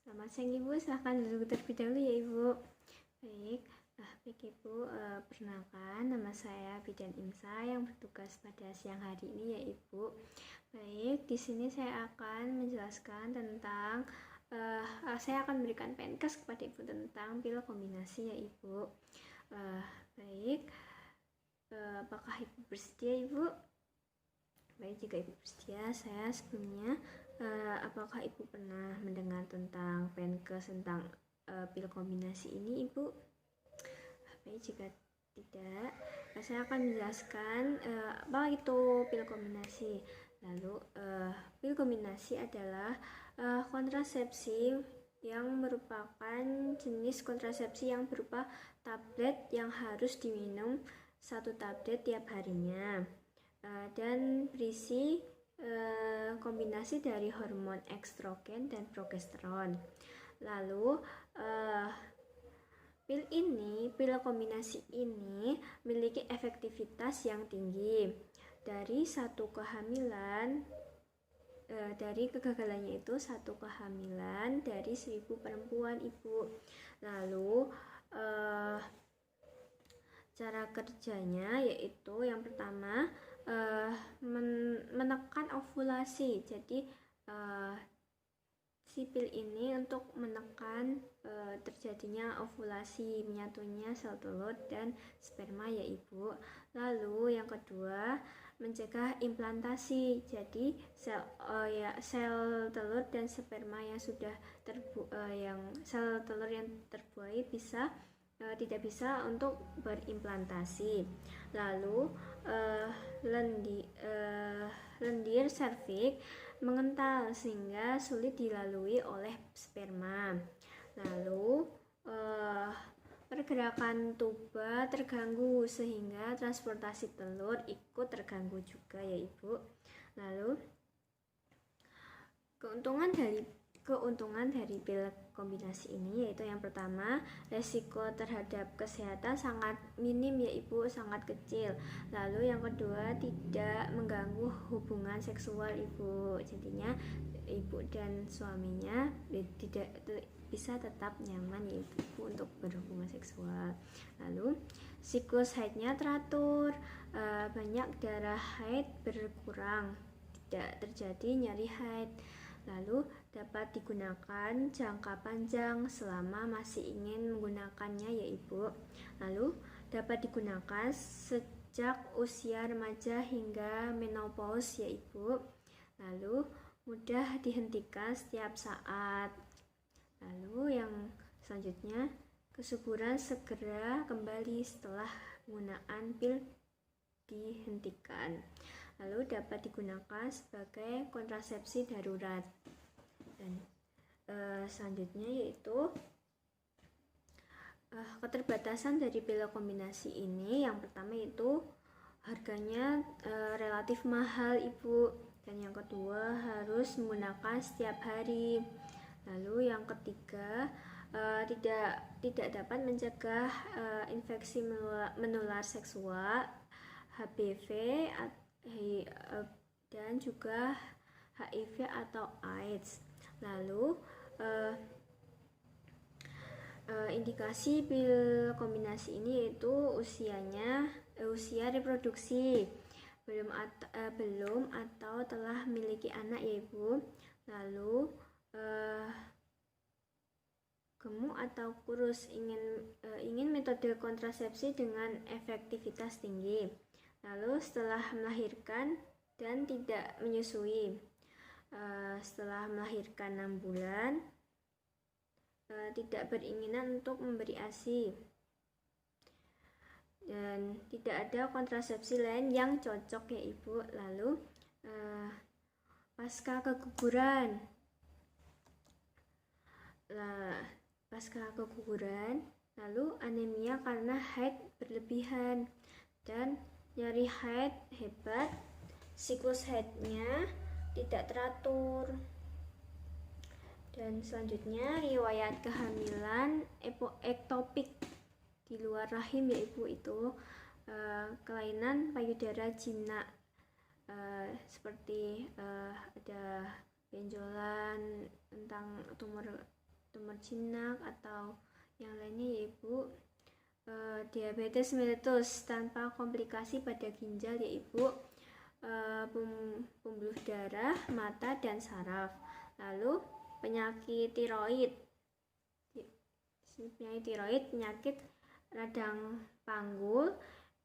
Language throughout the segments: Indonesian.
Selamat siang Ibu, silahkan duduk terlebih dahulu ya Ibu. Baik Ibu, perkenalkan nama saya Bidan Imsa yang bertugas pada siang hari ini ya Ibu. Baik, di sini saya akan menjelaskan tentang saya akan memberikan penkes kepada Ibu tentang pil kombinasi ya Ibu. Baik, apakah Ibu bersedia Ibu? Baik, jika Ibu bersedia, saya sebelumnya apakah Ibu pernah mendengar tentang penkes tentang pil kombinasi ini Ibu? Baik, jika tidak, saya akan menjelaskan apa itu pil kombinasi. Lalu pil kombinasi adalah kontrasepsi yang merupakan jenis kontrasepsi yang berupa tablet yang harus diminum 1 tablet tiap harinya. Dan berisi kombinasi dari hormon estrogen dan progesteron. Lalu pil kombinasi ini memiliki efektivitas yang tinggi. Dari satu kehamilan, dari kegagalannya itu 1 kehamilan dari 1000 perempuan Ibu. Lalu cara kerjanya yaitu yang pertama menekan ovulasi. Jadi si pil ini untuk menekan terjadinya ovulasi, menyatunya sel telur dan sperma ya Ibu. Lalu yang kedua, mencegah implantasi. Jadi sel telur dan sperma yang sudah sel telur yang terbuai tidak bisa untuk berimplantasi. Lalu lendir serviks mengental sehingga sulit dilalui oleh sperma. Lalu pergerakan tuba terganggu sehingga transportasi telur ikut terganggu juga ya Ibu. Lalu keuntungan dari pil kombinasi ini yaitu yang pertama, resiko terhadap kesehatan sangat minim ya Ibu, sangat kecil. Lalu yang kedua, tidak mengganggu hubungan seksual Ibu. Jadinya Ibu dan suaminya tidak bisa tetap nyaman ya Ibu untuk berhubungan seksual. Lalu siklus haidnya teratur, banyak darah haid berkurang, tidak terjadi nyeri haid. Lalu dapat digunakan jangka panjang selama masih ingin menggunakannya ya Ibu. Lalu dapat digunakan sejak usia remaja hingga menopause ya Ibu. Lalu mudah dihentikan setiap saat. Lalu yang selanjutnya, kesuburan segera kembali setelah penggunaan pil dihentikan. Lalu dapat digunakan sebagai kontrasepsi darurat. Dan selanjutnya yaitu keterbatasan dari pil kombinasi ini. Yang pertama itu harganya relatif mahal Ibu. Dan yang kedua, harus menggunakan setiap hari. Lalu yang ketiga, tidak dapat mencegah infeksi menular seksual, HPV dan juga HIV atau AIDS. Lalu indikasi pil kombinasi ini yaitu usia reproduksi belum atau telah memiliki anak ya Ibu. Lalu gemuk atau kurus, ingin metode kontrasepsi dengan efektivitas tinggi. Lalu setelah melahirkan dan tidak menyusui, setelah melahirkan 6 bulan, tidak beringinan untuk memberi ASI, dan tidak ada kontrasepsi lain yang cocok ya Ibu. Lalu pasca keguguran, lalu anemia karena haid berlebihan dan nyeri haid hebat, siklus haidnya tidak teratur. Dan selanjutnya, riwayat kehamilan ektopik di luar rahim ya Ibu, itu kelainan payudara jinak, seperti ada benjolan tentang tumor tumor jinak atau yang lainnya, yaitu diabetes mellitus tanpa komplikasi pada ginjal, yaitu pembuluh darah, mata, dan saraf. Lalu penyakit tiroid, penyakit radang panggul,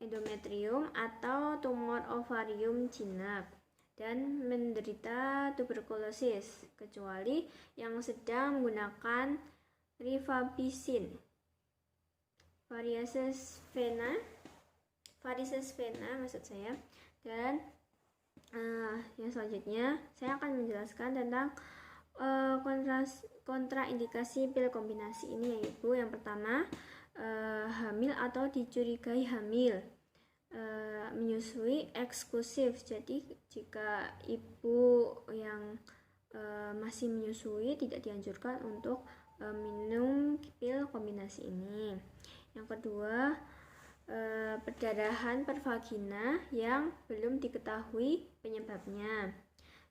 endometrium atau tumor ovarium jinak, dan menderita tuberkulosis, kecuali yang sedang menggunakan rifampicin, varices vena maksud saya. Dan yang selanjutnya saya akan menjelaskan tentang kontraindikasi pil kombinasi ini, yaitu yang pertama, hamil atau dicurigai hamil, menyusui eksklusif. Jadi jika ibu yang masih menyusui tidak dianjurkan untuk minum pil kombinasi ini. Yang kedua, perdarahan pervagina yang belum diketahui penyebabnya.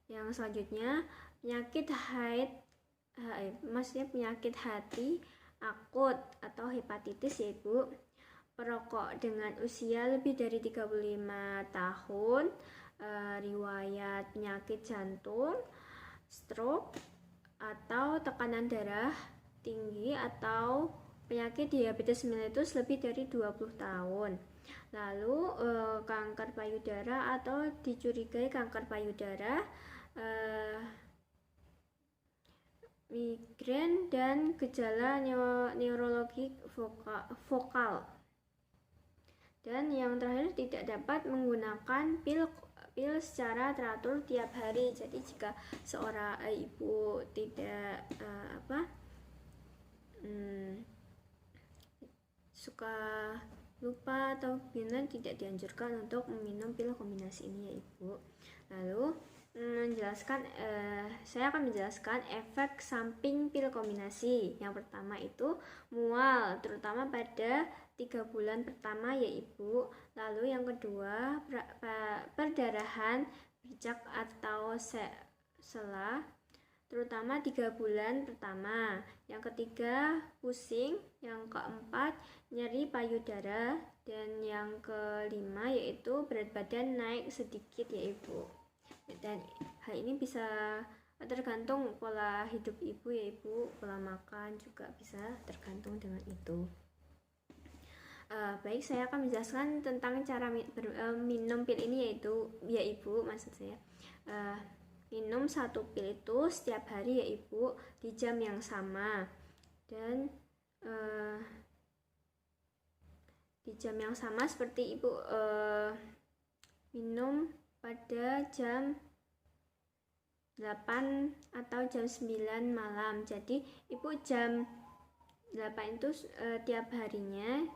Yang selanjutnya, penyakit penyakit hati akut atau hepatitis, yaitu perokok dengan usia lebih dari 35 tahun, riwayat penyakit jantung, stroke, atau tekanan darah tinggi, atau penyakit diabetes mellitus lebih dari 20 tahun. Lalu kanker payudara atau dicurigai kanker payudara, migrain, dan gejala neurologi vokal. Dan yang terakhir, tidak dapat menggunakan pil secara teratur tiap hari. Jadi jika seorang ibu tidak suka lupa atau bingung, tidak dianjurkan untuk meminum pil kombinasi ini, ya Ibu. Lalu saya akan menjelaskan efek samping pil kombinasi. Yang pertama itu mual, terutama pada 3 bulan pertama, ya Ibu. Lalu yang kedua, perdarahan bercak atau sela, terutama 3 bulan pertama. Yang ketiga, pusing. Yang keempat, nyeri payudara. Dan yang kelima yaitu berat badan naik sedikit, ya Ibu. Dan hal ini bisa tergantung pola hidup Ibu, ya Ibu. Pola makan juga bisa tergantung dengan itu. Baik, saya akan menjelaskan tentang cara minum pil ini, yaitu, ya Ibu, maksud saya minum 1 pil itu setiap hari, ya Ibu, di jam yang sama. Dan di jam yang sama seperti Ibu minum pada jam 8 atau jam 9 malam. Jadi Ibu jam 8 itu tiap harinya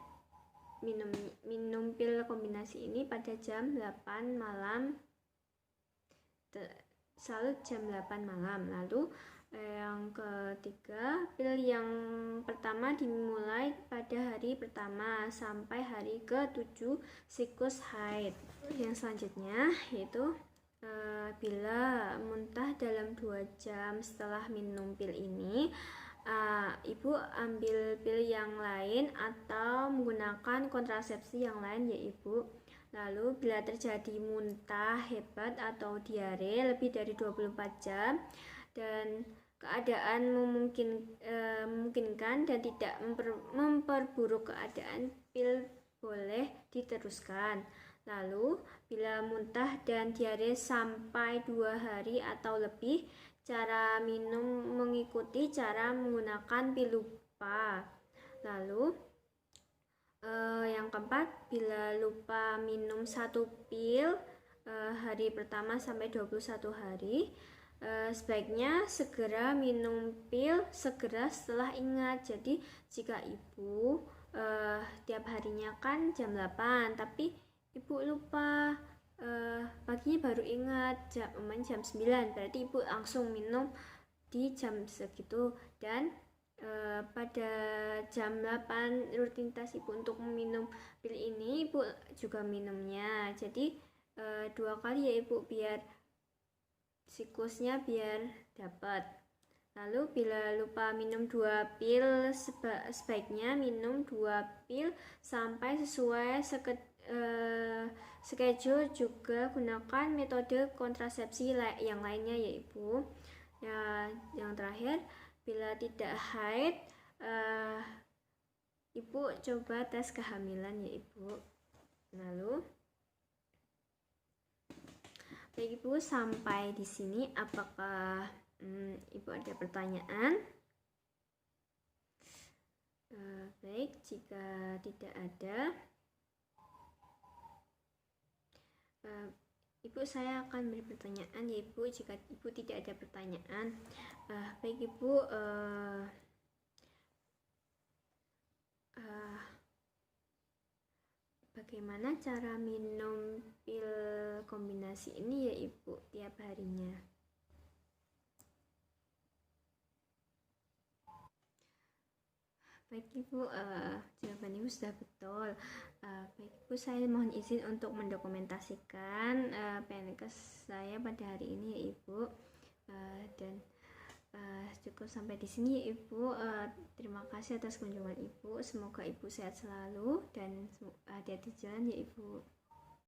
minum pil kombinasi ini pada jam 8 malam, selalu jam 8 malam. Lalu yang ketiga, pil yang pertama dimulai pada hari pertama sampai hari ke-7 siklus haid. Yang selanjutnya yaitu bila muntah dalam 2 jam setelah minum pil ini, Ibu ambil pil yang lain atau menggunakan kontrasepsi yang lain, ya Ibu. Lalu bila terjadi muntah hebat atau diare lebih dari 24 jam dan keadaan memungkinkan dan tidak memperburuk keadaan, pil boleh diteruskan. Lalu bila muntah dan diare sampai 2 hari atau lebih, cara minum mengikuti cara menggunakan pil lupa. Lalu yang keempat, bila lupa minum 1 pil hari pertama sampai 21 hari, sebaiknya segera minum pil segera setelah ingat. Jadi jika Ibu tiap harinya kan jam 8, tapi Ibu lupa paginya baru ingat jam 9, berarti Ibu langsung minum di jam segitu. Dan pada jam 8 rutinitas Ibu untuk meminum pil ini, Ibu juga minumnya. Jadi 2 kali, ya Ibu, biar siklusnya biar dapat. Lalu bila lupa minum 2 pil, sebaiknya minum 2 pil sampai sesuai schedule. Juga gunakan metode kontrasepsi yang lainnya ya Ibu. Ya, yang terakhir, bila tidak haid, Ibu coba tes kehamilan ya Ibu. Lalu baik Ibu, sampai di sini apakah Ibu ada pertanyaan? Baik, jika tidak ada, Ibu, saya akan beri pertanyaan ya Ibu. Jika Ibu tidak ada pertanyaan, baik Ibu, bagaimana cara minum pil kombinasi ini ya Ibu tiap harinya? Baik Ibu, jawaban Ibu sudah betul. Baik Ibu, saya mohon izin untuk mendokumentasikan PNKes saya pada hari ini ya Ibu. Dan cukup sampai di sini ya Ibu. Terima kasih atas kunjungan Ibu. Semoga Ibu sehat selalu dan hati-hati jalan ya Ibu.